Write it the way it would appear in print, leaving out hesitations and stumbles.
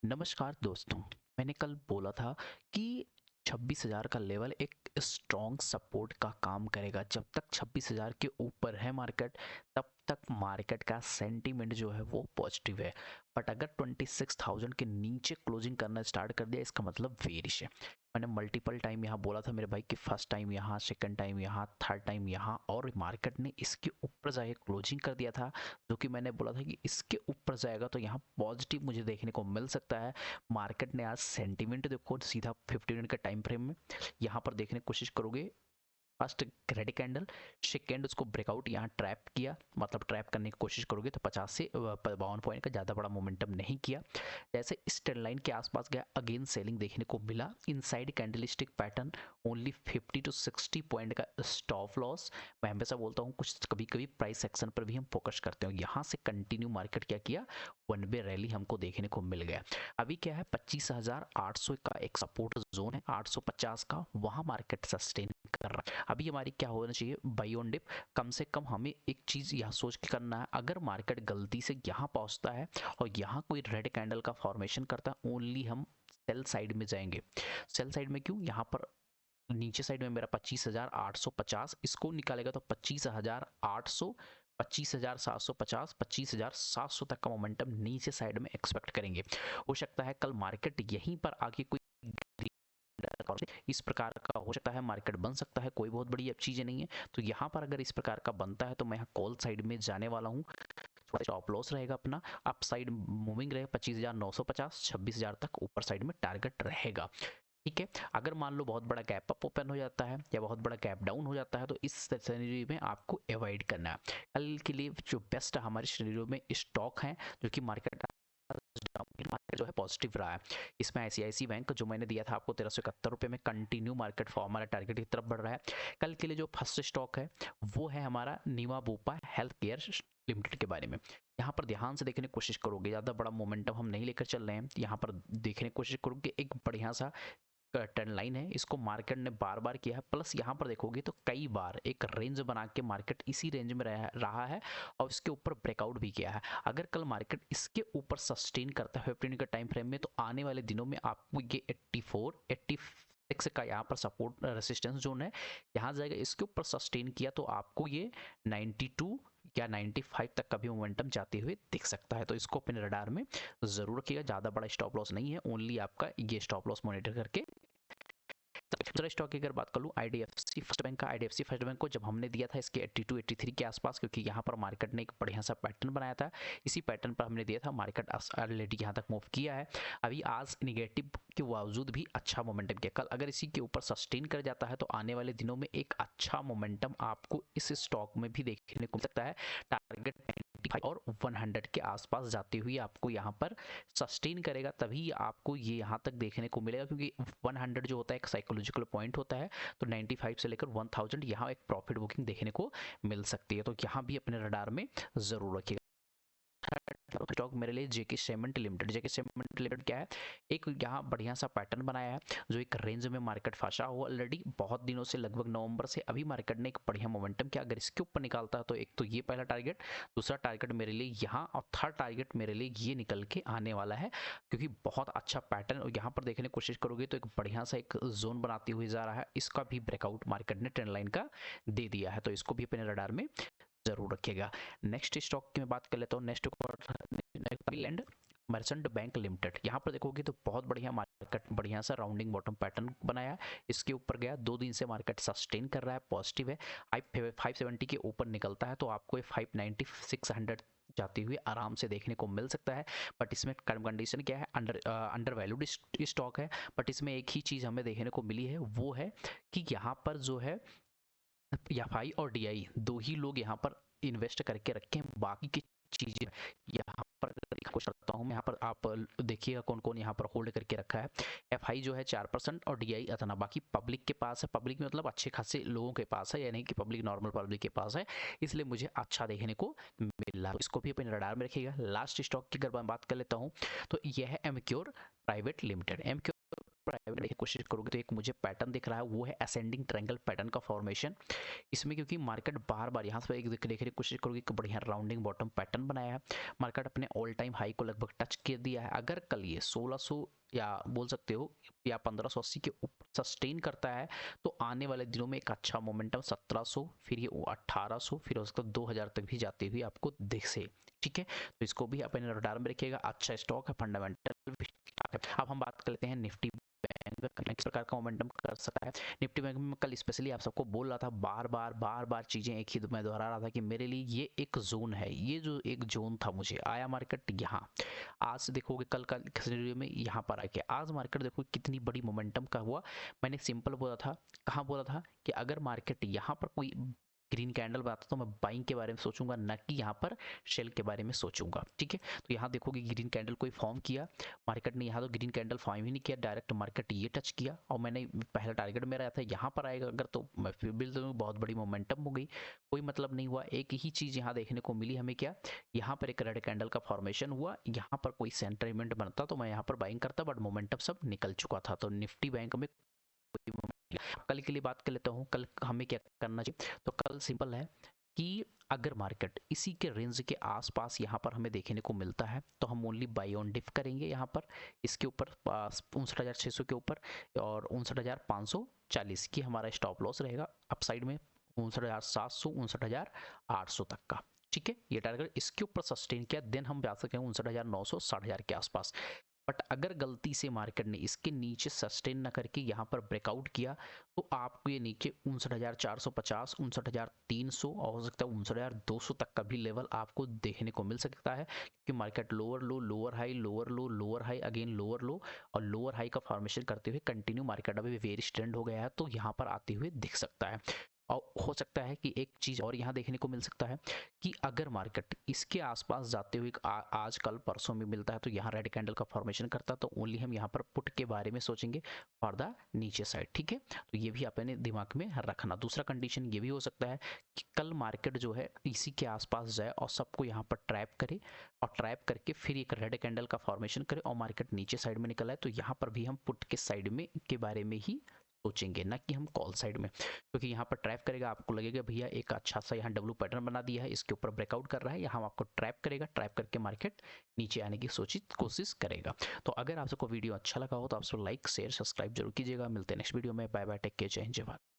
नमस्कार दोस्तों। मैंने कल बोला था कि 26,000 का लेवल एक स्ट्रॉन्ग सपोर्ट का काम करेगा। जब तक 26,000 के ऊपर है मार्केट, तब तक मार्केट का सेंटीमेंट जो है वो पॉजिटिव है। बट अगर 26,000 के नीचे क्लोजिंग करना स्टार्ट कर दिया, इसका मतलब बेरिश है। मैंने मल्टीपल टाइम यहाँ बोला था मेरे भाई कि फर्स्ट टाइम यहाँ, सेकंड टाइम यहाँ, थर्ड टाइम यहाँ, और मार्केट ने इसके ऊपर जाके क्लोजिंग कर दिया था। जो कि मैंने बोला था कि इसके ऊपर जाएगा तो यहाँ पॉजिटिव मुझे देखने को मिल सकता है। मार्केट ने आज सेंटीमेंट देखो सीधा 50 मिनट का टाइम फ्रेम में यहाँ पर देखने की कोशिश करोगे। फर्स्ट रेड कैंडल, सेकेंड उसको ब्रेकआउट यहाँ ट्रैप किया, मतलब ट्रैप करने की कोशिश करोगे तो 50 से 52 पॉइंट का ज़्यादा बड़ा मोमेंटम नहीं किया। जैसे इस ट्रेंड लाइन के आसपास गया, अगेन सेलिंग देखने को मिला। Inside candlestick pattern, only 50 to 60 point का स्टॉप लॉस। मैं हमेशा बोलता हूँ कुछ कभी कभी प्राइस सेक्शन पर भी हम फोकस करते हैं। यहाँ से कंटिन्यू मार्केट क्या किया, वन वे रैली हमको देखने को मिल गया। अभी क्या है, 25,800 का एक सपोर्ट जोन है, 850 का, वहाँ मार्केट सस्टेन कर रहा है। अभी हमारी क्या होना चाहिए, बाई ऑन डिप। कम से कम हमें एक चीज़ यह सोच के करना है, अगर मार्केट गलती से यहाँ पहुँचता है और यहाँ कोई रेड कैंडल का फॉर्मेशन करता है, ओनली हम सेल साइड में जाएंगे। सेल साइड में क्यों, यहाँ पर नीचे साइड में मेरा 25,850, इसको निकालेगा तो 25,800, 25,750, 25,700 तक का मोमेंटम नीचे साइड में एक्सपेक्ट करेंगे। हो सकता है कल मार्केट यहीं पर आके कोई इस प्रकार का हो सकता है, मार्केट बन सकता है, कोई बहुत बड़ी चीज़ नहीं है। तो यहाँ पर अगर इस प्रकार का बनता है तो मैं यहाँ कॉल साइड में जाने वाला हूँ। स्टॉप लॉस रहेगा अपना, अप साइड मूविंग रहेगा 25,950, 26,000 तक ऊपर साइड में टारगेट रहेगा। ठीक है। अगर मान लो बहुत बड़ा गैप अप ओपन हो जाता है या बहुत बड़ा गैप डाउन हो जाता है तो इस सिनेरियो में आपको अवॉइड करना है। कल के लिए जो बेस्ट हमारे सिनेरियो में स्टॉक है, जो कि मार्केट जो है पॉजिटिव रहा है। इसमें आईसीआईसी बैंक जो मैंने दिया था आपको 1371 में, कंटिन्यू मार्केट फॉर हमारा टारगेट की तरफ बढ़ रहा है। कल के लिए जो फर्स्ट स्टॉक है वो है हमारा नीमा बुपा हेल्थ केयर लिमिटेड के बारे में। यहाँ पर ध्यान से देखने की कोशिश करोगे, ज़्यादा बड़ा मोमेंटम हम नहीं लेकर चल रहे हैं। यहाँ पर देखने की कोशिश करोगे, एक बढ़िया सा ट्रेंड लाइन है, इसको मार्केट ने बार बार किया है। प्लस यहाँ पर देखोगे तो कई बार एक रेंज बना के मार्केट इसी रेंज में रहा है और इसके ऊपर ब्रेकआउट भी किया है। अगर कल मार्केट इसके ऊपर सस्टेन करता है 15 का टाइम फ्रेम में, तो आने वाले दिनों में आपको ये 84, 86 का यहाँ पर सपोर्ट रेसिस्टेंस जोन है, यहाँ जाएगा। इसके ऊपर सस्टेन किया तो आपको ये 92 या 95 तक का भी मोमेंटम जाते हुए दिख सकता है। तो इसको अपने रडार में जरूर रखिएगा। ज़्यादा बड़ा स्टॉप लॉस नहीं है, ओनली आपका ये स्टॉप लॉस मॉनिटर करके। दूसरा स्टॉक की अगर बात कर लूँ, आईडीएफसी फर्स्ट बैंक का। आईडीएफसी फर्स्ट बैंक को जब हमने दिया था इसके 82, 83 के आसपास, क्योंकि यहाँ पर मार्केट ने एक बढ़िया सा पैटर्न बनाया था, इसी पैटर्न पर हमने दिया था। मार्केट ऑलरेडी यहाँ तक मूव किया है। अभी आज निगेटिव के बावजूद भी अच्छा मोमेंटम किया। कल अगर इसी के ऊपर सस्टेन कर जाता है तो आने वाले दिनों में एक अच्छा मोमेंटम आपको इस स्टॉक में भी देखने को मिल सकता है। टारगेट 95 और 100 के आसपास जाते हुए आपको यहाँ पर सस्टेन करेगा, तभी आपको ये यहाँ तक देखने को मिलेगा। क्योंकि 100 जो होता है एक साइकोलॉजिकल पॉइंट होता है, तो 95 से लेकर 1000 यहाँ एक प्रॉफिट बुकिंग देखने को मिल सकती है। तो यहाँ भी अपने रडार में जरूर रखिएगा। स्टॉक मेरे लिए जेके सीमेंट लिमिटेड। जेके सीमेंट लिमिटेड क्या है, एक यहाँ बढ़िया सा पैटर्न बनाया है, जो एक रेंज में मार्केट फंसा हुआ ऑलरेडी बहुत दिनों से, लगभग नवंबर से। अभी मार्केट ने एक बढ़िया मोमेंटम किया। अगर इसके ऊपर निकालता है तो एक तो ये पहला टारगेट, दूसरा टारगेट मेरे लिए यहाँ, और थर्ड टारगेट मेरे लिए ये निकल के आने वाला है, क्योंकि बहुत अच्छा पैटर्न। और यहाँ पर देखने की कोशिश करोगे तो एक बढ़िया सा एक जोन बनाते हुए जा रहा है। इसका भी ब्रेकआउट मार्केट ने ट्रेंड लाइन का दे दिया है, तो इसको भी अपने रडार में जरूर रखिएगा। नेक्स्ट स्टॉक की मैं बात कर लेता हूँ। Next land merchant bank limited. यहाँ पर देखोगे तो बहुत बढ़िया मार्केट बढ़िया सा राउंडिंग बॉटम पैटर्न बनाया, इसके ऊपर गया। 2 दिन से मार्केट सस्टेन कर रहा है, पॉजिटिव है। 570 के ऊपर निकलता है तो आपको 590, 600 जाते हुए आराम से देखने को मिल सकता है। बट इसमें कंडीशन क्या है, अंडर वैल्यूड स्टॉक है। बट इसमें एक ही चीज़ हमें देखने को मिली है, वो है कि यहाँ पर जो है एफआई और डीआई दो ही लोग यहाँ पर इन्वेस्ट करके रखे हैं। बाकी की चीजें यहाँ पर कुछ करता हूँ मैं, यहाँ पर आप देखिएगा कौन कौन यहाँ पर होल्ड करके रखा है। एफआई जो है 4% और डीआई इतना, बाकी पब्लिक के पास है। पब्लिक में मतलब अच्छे खासे लोगों के पास है, यानी कि पब्लिक, नॉर्मल पब्लिक के पास है, इसलिए मुझे अच्छा देखने को मिल रहा है। इसको भी अपने रडार में रखिएगा। लास्ट स्टॉक की अगर मैं बात कर लेता हूँ तो यह है Emcure private limited. Emcure private देखने की कोशिश करोगे तो एक मुझे पैटर्न दिख रहा है, वो है असेंडिंग ट्रायंगल पैटर्न का फॉर्मेशन। इसमें क्योंकि मार्केट बार बार यहाँ से एक देखने की कोशिश करोगे, एक बढ़िया राउंडिंग बॉटम पैटर्न बनाया है, मार्केट अपने ऑल टाइम हाई को लगभग टच कर दिया है। अगर कल ये 1600 या बोल सकते हो या 1580 के ऊपर सस्टेन करता है तो आने वाले दिनों में एक अच्छा मोमेंटम 1700, फिर ये 1800, फिर हो सकता है 2000 तक भी जाते हुए आपको दिख से। ठीक है, तो इसको भी अपने रडार में रखिएगा। अच्छा स्टॉक है, फंडामेंटल। अब हम बात कर लेते हैं निफ्टी बैंक किस प्रकार का मोमेंटम कर सकता है। निफ्टी बैंक में कल स्पेशली आप सबको बोल रहा था, बार बार चीजें एक ही मैं दोहरा रहा था कि मेरे लिए ये एक जोन है, ये जो एक जोन था, मुझे आया मार्केट यहाँ। आज देखोगे कल का सिनेरियो में यहाँ पर आके आज मार्केट देखो कितनी बड़ी मोमेंटम का हुआ। मैंने सिंपल बोला था, कहाँ बोला था कि अगर मार्केट यहाँ पर कोई ग्रीन कैंडल बनाता तो मैं बाइंग के बारे में सोचूंगा, ना कि यहाँ पर शेल के बारे में सोचूंगा। ठीक है, तो यहाँ देखोगे ग्रीन कैंडल कोई फॉर्म किया मार्केट ने, यहाँ तो ग्रीन कैंडल फॉर्म ही नहीं किया, डायरेक्ट मार्केट ये टच किया और मैंने पहला टारगेट मेरा था यहाँ पर आएगा अगर, तो मैं फिर बिल दूँ, बहुत बड़ी मोमेंटम हो गई, कोई मतलब नहीं हुआ। एक ही चीज़ यहाँ देखने को मिली हमें, क्या यहाँ पर एक रेड कैंडल का फॉर्मेशन हुआ, यहाँ पर कोई सेंटरमेंट बनता तो मैं यहाँ पर बाइंग करता, बट मोमेंटम सब निकल चुका था। तो निफ्टी बैंक में कल के लिए बात कर लेता हूँ, कल हमें क्या करना चाहिए। तो कल सिंपल है कि अगर मार्केट इसी के रेंज के आसपास यहाँ पर हमें देखने को मिलता है तो हम ओनली बाई ऑन डिप करेंगे यहाँ पर, इसके ऊपर 59,600 के ऊपर, और 59,540 की हमारा स्टॉप लॉस रहेगा अपसाइड में, 59,700 59,800 तक का। ठीक है, ये टारगेट इसके ऊपर सस्टेन किया, देन हम जा सकते हैं 59,900 60,000 के आसपास। बट अगर गलती से मार्केट ने इसके नीचे सस्टेन ना करके यहाँ पर ब्रेकआउट किया तो आपको ये नीचे 59,450 59,300 और हो सकता है 59,200 तक का भी लेवल आपको देखने को मिल सकता है, क्योंकि मार्केट लोअर लो लोअर हाई लोअर लो लोअर हाई अगेन लोअर लो और लोअर हाई का फॉर्मेशन करते हुए कंटिन्यू मार्केट अभी वेरी ट्रेंड हो गया है, तो यहाँ पर आते हुए दिख सकता है। और हो सकता है कि एक चीज और यहाँ देखने को मिल सकता है कि अगर मार्केट इसके आसपास जाते हुए आज कल परसों में मिलता है तो यहाँ रेड कैंडल का फॉर्मेशन करता है, तो ओनली हम यहाँ पर पुट के बारे में सोचेंगे फॉर द नीचे साइड। ठीक है, तो ये भी अपने दिमाग में रखना। दूसरा कंडीशन ये भी हो सकता है कि कल मार्केट जो है इसी के आसपास जाए और सबको यहाँ पर ट्रैप करे और ट्रैप करके फिर एक रेड कैंडल का फॉर्मेशन करे और मार्केट नीचे साइड में निकल आए, तो यहाँ पर भी हम पुट के साइड में के बारे में ही सोचेंगे, ना कि हम कॉल साइड में, क्योंकि यहाँ पर ट्रैप करेगा आपको लगेगा भैया एक अच्छा सा यहाँ डब्लू पैटर्न बना दिया है, इसके ऊपर ब्रेकआउट कर रहा है, यहाँ आपको ट्रैप करेगा, ट्रैप करके मार्केट नीचे आने की कोशिश करेगा। तो अगर आप सबको वीडियो अच्छा लगा हो तो आप सब लाइक शेयर सब्सक्राइब जरूर कीजिएगा। मिलते हैं नेक्स्ट वीडियो में, बाय बाय, टेक केयर, जय हिंद जय भारत।